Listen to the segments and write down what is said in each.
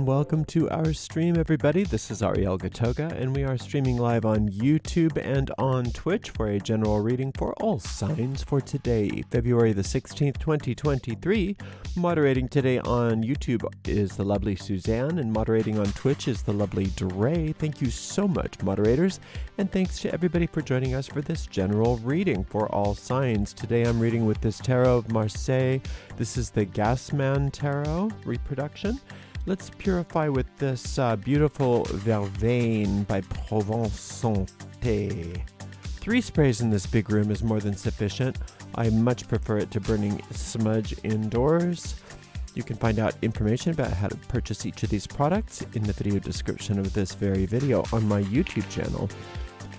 and welcome to our stream, everybody. This is Ariel Gatoga, and we are streaming live on YouTube and on Twitch for a general reading for all signs for today, February the 16th, 2023. Moderating today on YouTube is the lovely Suzanne, and moderating on Twitch is the lovely DeRay. Thank you so much, moderators, and thanks to everybody for joining us for this general reading for all signs. Today I'm reading with this Tarot of Marseille. This is the Gasman Tarot reproduction. Let's purify with this beautiful Vervain by Provence Santé. 3 sprays in this big room is more than sufficient. I much prefer it to burning smudge indoors. You can find out information about how to purchase each of these products in the video description of this very video on my YouTube channel.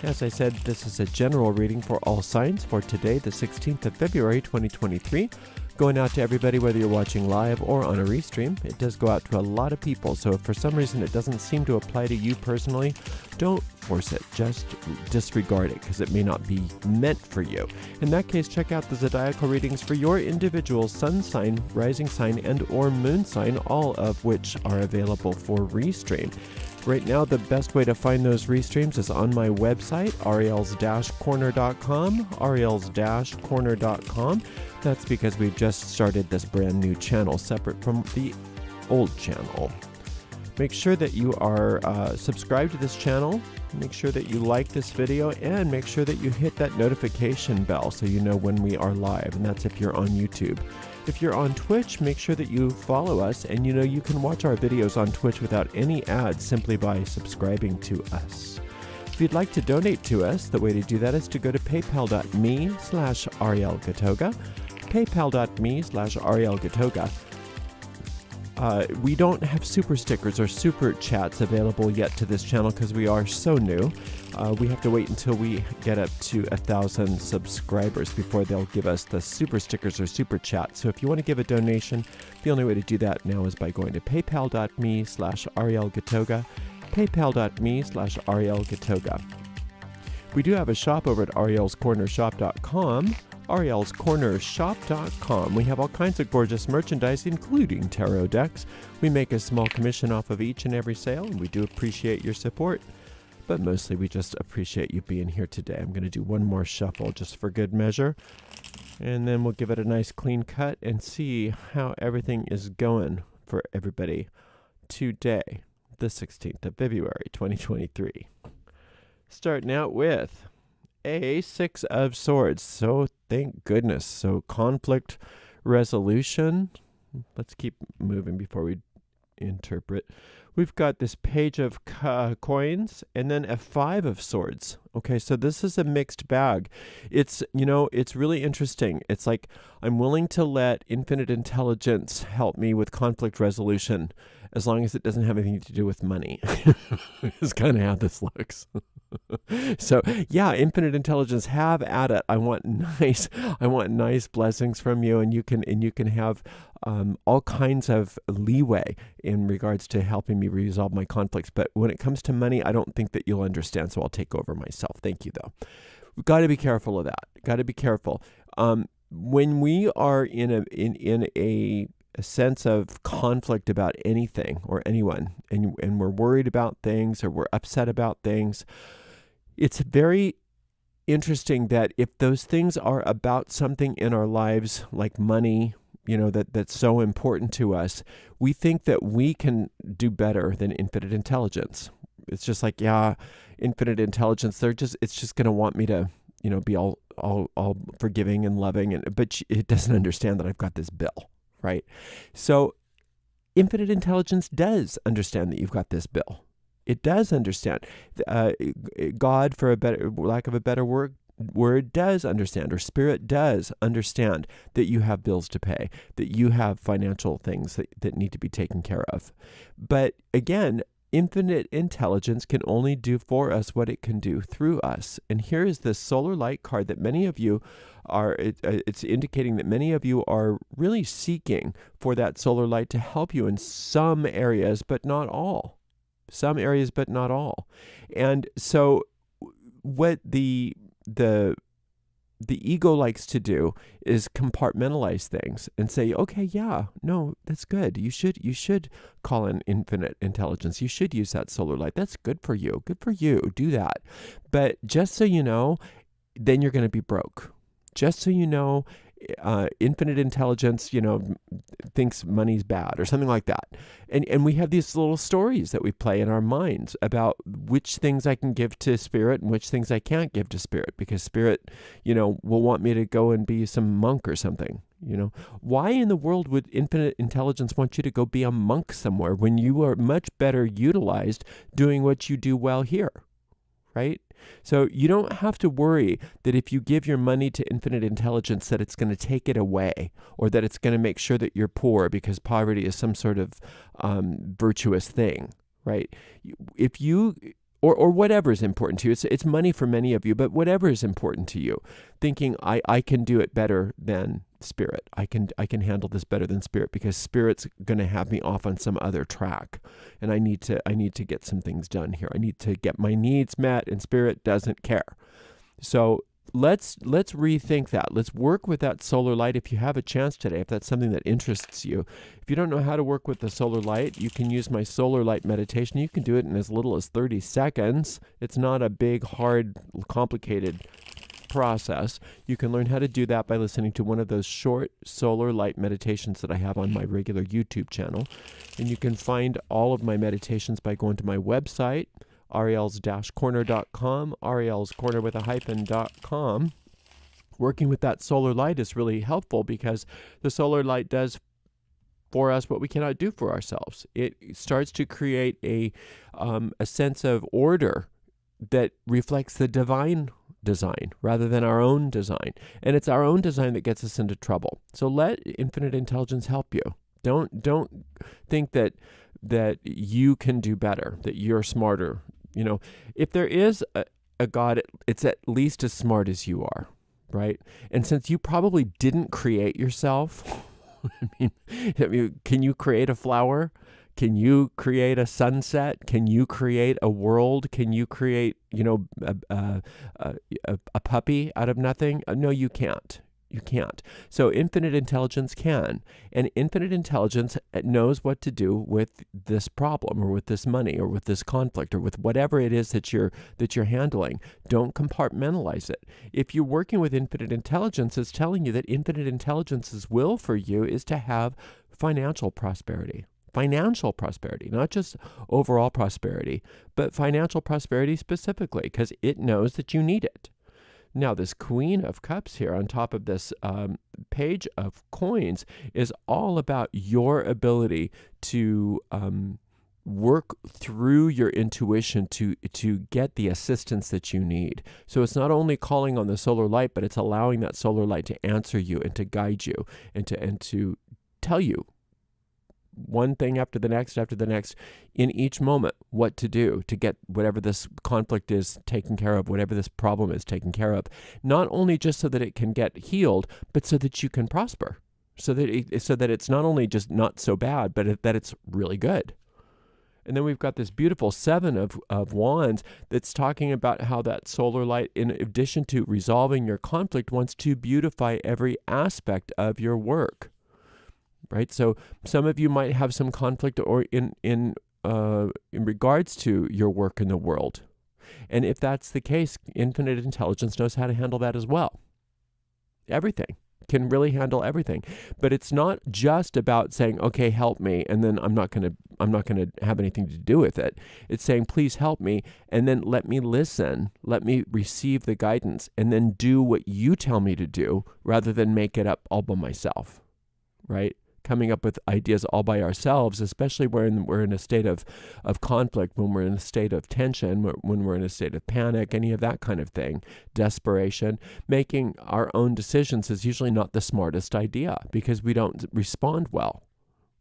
As I said, this is a general reading for all signs for today, the 16th of February, 2023. Going out to everybody, whether you're watching live or on a restream. It does go out to a lot of people, so if for some reason it doesn't seem to apply to you personally, don't force it. Just disregard it, because it may not be meant for you. In that case, check out the zodiacal readings for your individual sun sign, rising sign, and or moon sign, all of which are available for restream. Right now, the best way to find those restreams is on my website, ariels-corner.com, ariels-corner.com. That's because we've just started this brand new channel separate from the old channel. Make sure that you are subscribed to this channel, make sure that you like this video, and make sure that you hit that notification bell so you know when we are live, and that's if you're on YouTube. If you're on Twitch, make sure that you follow us, and you can watch our videos on Twitch without any ads simply by subscribing to us. If you'd like to donate to us, the way to do that is to go to paypal.me/arielgatoga, paypal.me/arielgatoga. We don't have super stickers or super chats available yet to this channel because we are so new. We have to wait until we get up to 1,000 subscribers before they'll give us the super stickers or super chats. So if you want to give a donation, the only way to do that now is by going to paypal.me/arielgatoga, paypal.me/arielgatoga. We do have a shop over at arielscornershop.com, arielscornershop.com. We have all kinds of gorgeous merchandise, including tarot decks. We make a small commission off of each and every sale, and we do appreciate your support. But mostly we just appreciate you being here today. I'm going to do one more shuffle just for good measure, and then we'll give it a nice clean cut and see how everything is going for everybody today, the 16th of February, 2023. Starting out with a 6 of Swords. So thank goodness. So conflict resolution. Let's keep moving before we interpret. We've got this Page of Coins and then a 5 of Swords. Okay, so this is a mixed bag. It's really interesting. It's like I'm willing to let infinite intelligence help me with conflict resolution as long as it doesn't have anything to do with money. Is kind of how this looks. So yeah, infinite intelligence, have at it. I want nice blessings from you, and you can have all kinds of leeway in regards to helping me resolve my conflicts. But when it comes to money, I don't think that you'll understand. So I'll take over myself. Thank you, though. We've got to be careful of that. Got to be careful. When we are in a sense of conflict about anything or anyone, and we're worried about things or we're upset about things, it's very interesting that if those things are about something in our lives, like money, that's so important to us, we think that we can do better than infinite intelligence. It's just like, yeah, infinite intelligence, it's just going to want me to, be all forgiving and loving, but it doesn't understand that I've got this bill, right? So infinite intelligence does understand that you've got this bill. It does understand. God, for lack of a better word, does understand, or spirit does understand that you have bills to pay, that you have financial things that need to be taken care of. But again, infinite intelligence can only do for us what it can do through us. And here is this solar light card that many of you it's indicating that many of you are really seeking for that solar light to help you in some areas, but not all. Some areas, but not all. And so what the the ego likes to do is compartmentalize things and say, okay, yeah, no, that's good. You should call in infinite intelligence. You should use that solar light. That's good for you. Good for you. Do that. But just so you know, then you're going to be broke. Just so you know, infinite intelligence, thinks money's bad or something like that. And we have these little stories that we play in our minds about which things I can give to spirit and which things I can't give to spirit, because spirit, will want me to go and be some monk or something. Why in the world would infinite intelligence want you to go be a monk somewhere when you are much better utilized doing what you do well here? Right? So you don't have to worry that if you give your money to infinite intelligence that it's going to take it away, or that it's going to make sure that you're poor because poverty is some sort of virtuous thing, right? If you, or whatever is important to you, it's money for many of you, but whatever is important to you, thinking I can do it better than spirit. I can handle this better than spirit because spirit's going to have me off on some other track, and I need to get some things done here. I need to get my needs met, and spirit doesn't care. So let's rethink that. Let's work with that solar light if you have a chance today, if that's something that interests you. If you don't know how to work with the solar light, you can use my solar light meditation. You can do it in as little as 30 seconds. It's not a big, hard, complicated process. You can learn how to do that by listening to one of those short solar light meditations that I have on my regular YouTube channel. And you can find all of my meditations by going to my website, ariels-corner.com, arielscorner with a hyphen.com. Working with that solar light is really helpful because the solar light does for us what we cannot do for ourselves. It starts to create a sense of order that reflects the divine design rather than our own design. And it's our own design that gets us into trouble. So let infinite intelligence help you. Don't think that you can do better, that you're smarter. If there is a God, it's at least as smart as you are, right? And since you probably didn't create yourself, I mean, can you create a flower? Can you create a sunset? Can you create a world? Can you create, a puppy out of nothing? No, you can't. You can't. So infinite intelligence can. And infinite intelligence knows what to do with this problem, or with this money, or with this conflict, or with whatever it is that you're handling. Don't compartmentalize it. If you're working with infinite intelligence, it's telling you that infinite intelligence's will for you is to have financial prosperity. Financial prosperity, not just overall prosperity, but financial prosperity specifically, because it knows that you need it. Now, this Queen of Cups here on top of this page of coins is all about your ability to work through your intuition to get the assistance that you need. So it's not only calling on the solar light, but it's allowing that solar light to answer you and to guide you and to tell you one thing after the next in each moment what to do to get whatever this conflict is taken care of, whatever this problem is taken care of, not only just so that it can get healed, but so that you can prosper, so that it's not only just not so bad, but that it's really good. And then we've got this beautiful Seven of Wands that's talking about how that solar light, in addition to resolving your conflict, wants to beautify every aspect of your work. Right, so some of you might have some conflict or in regards to your work in the world, and if that's the case, infinite intelligence knows how to handle that as well. Everything can really handle everything, but it's not just about saying, "Okay, help me," and then I'm not going to have anything to do with it. It's saying, "Please help me," and then let me listen, let me receive the guidance, and then do what you tell me to do, rather than make it up all by myself. Right? Coming up with ideas all by ourselves, especially when we're in a state of conflict, when we're in a state of tension, when we're in a state of panic, any of that kind of thing, desperation. Making our own decisions is usually not the smartest idea, because we don't respond well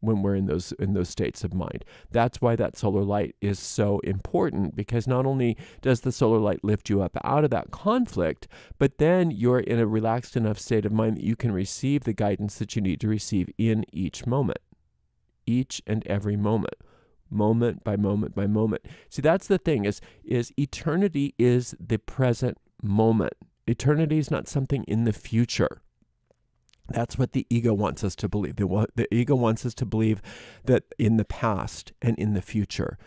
when we're in those states of mind. That's why that solar light is so important, because not only does the solar light lift you up out of that conflict, but then you're in a relaxed enough state of mind that you can receive the guidance that you need to receive in each moment, each and every moment by moment by moment. See, that's the thing, is eternity is the present moment. Eternity is not something in the future. That's what the ego wants us to believe. The ego wants us to believe that in the past and in the future,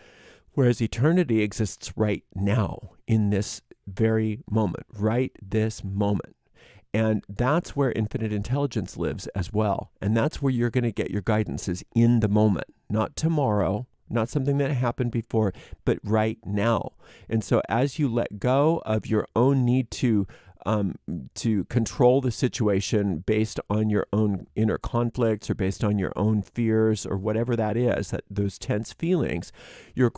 whereas eternity exists right now, in this very moment, right this moment. And that's where infinite intelligence lives as well. And that's where you're going to get your guidance, is in the moment, not tomorrow, not something that happened before, but right now. And so as you let go of your own need to control the situation based on your own inner conflicts or based on your own fears or whatever that is, that those tense feelings, you're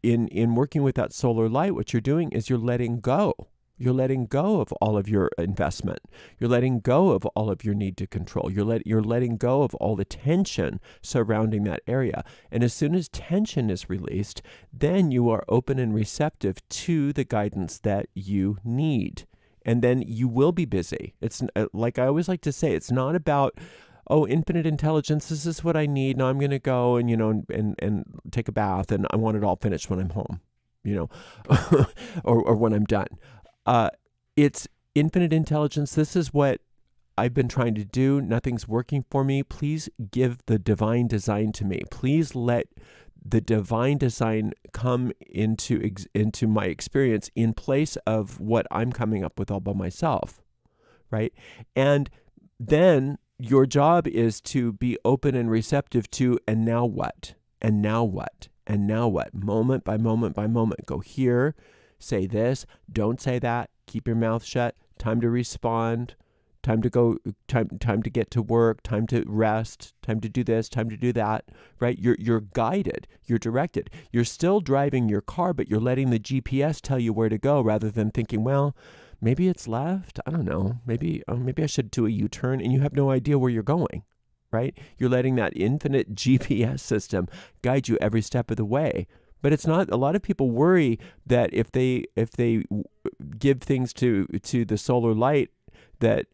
in working with that solar light, what you're doing is you're letting go. You're letting go of all of your investment. You're letting go of all of your need to control. You're letting go of all the tension surrounding that area. And as soon as tension is released, then you are open and receptive to the guidance that you need. And then you will be busy. It's like I always like to say, it's not about, oh, infinite intelligence, this is what I need. Now I'm going to go and, and take a bath, and I want it all finished when I'm home, or when I'm done. It's infinite intelligence. This is what I've been trying to do. Nothing's working for me. Please give the divine design to me. Please let the divine design come into my experience in place of what I'm coming up with all by myself, right? And then your job is to be open and receptive to, and now what? And now what? And now what? Moment by moment by moment. Go here, say this, don't say that, keep your mouth shut, time to respond, time to go, time to get to work, time to rest, time to do this, time to do that, right? You're guided, you're directed. You're still driving your car, but you're letting the GPS tell you where to go rather than thinking, well, maybe it's left, I don't know, maybe I should do a U-turn, and you have no idea where you're going, right? You're letting that infinite GPS system guide you every step of the way. But it's not, a lot of people worry that if they give things to the solar light, that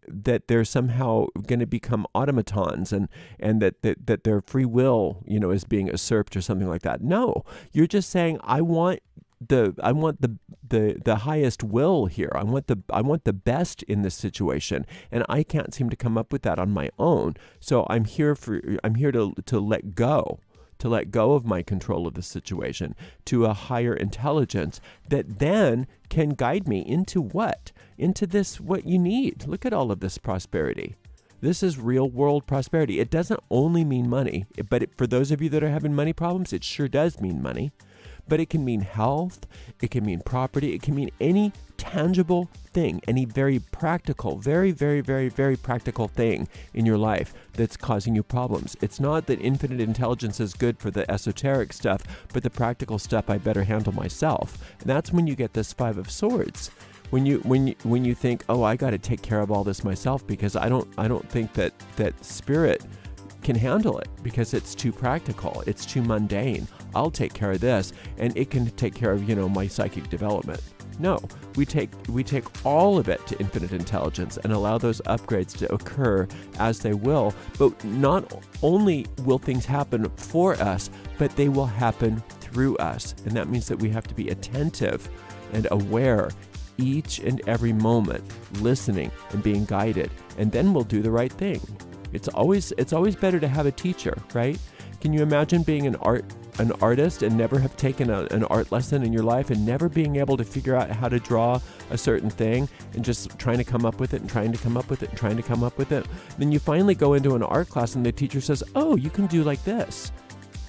they're somehow going to become automatons, and that their free will, is being usurped or something like that. No, you're just saying, I want the highest will here. I want the best in this situation, and I can't seem to come up with that on my own. So I'm here to let go. To let go of my control of the situation to a higher intelligence that then can guide me into what? Into this, what you need. Look at all of this prosperity. This is real world prosperity. It doesn't only mean money, but for those of you that are having money problems, it sure does mean money. But it can mean health, it can mean property, it can mean any tangible thing, any very practical, very, very, very, very practical thing in your life that's causing you problems. It's not that infinite intelligence is good for the esoteric stuff, but the practical stuff I better handle myself. And that's when you get this Five of Swords. When you think, oh, I got to take care of all this myself because I don't think that spirit can handle it because it's too practical, it's too mundane. I'll take care of this, and it can take care of, my psychic development. No, we take all of it to infinite intelligence and allow those upgrades to occur as they will. But not only will things happen for us, but they will happen through us. And that means that we have to be attentive and aware each and every moment, listening and being guided, and then we'll do the right thing. It's always better to have a teacher, right? Can you imagine being an artist and never have taken an art lesson in your life and never being able to figure out how to draw a certain thing and just trying to come up with it and trying to come up with it and trying to come up with it? Then you finally go into an art class and the teacher says, oh, you can do like this.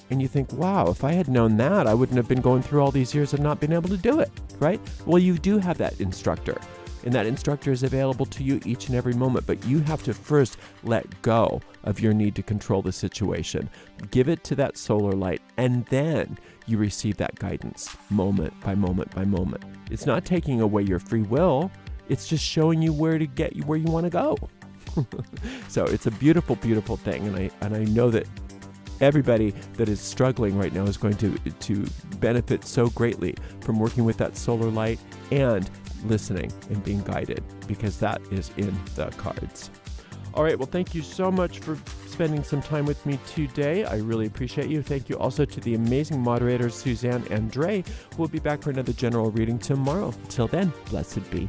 And you think, wow, if I had known that, I wouldn't have been going through all these years of not being able to do it, right? Well, you do have that instructor. And that instructor is available to you each and every moment, but you have to first let go of your need to control the situation. Give it to that solar light, and then you receive that guidance moment by moment by moment. It's not taking away your free will. It's just showing you where to get you where you want to go. So it's a beautiful, beautiful thing. And I know that everybody that is struggling right now is going to benefit so greatly from working with that solar light and listening and being guided, because that is in the cards. All right, well, thank you so much for spending some time with me today. I really appreciate you. Thank you also to the amazing moderators, Suzanne and Dre. We'll be back for another general reading tomorrow. Till then, blessed be.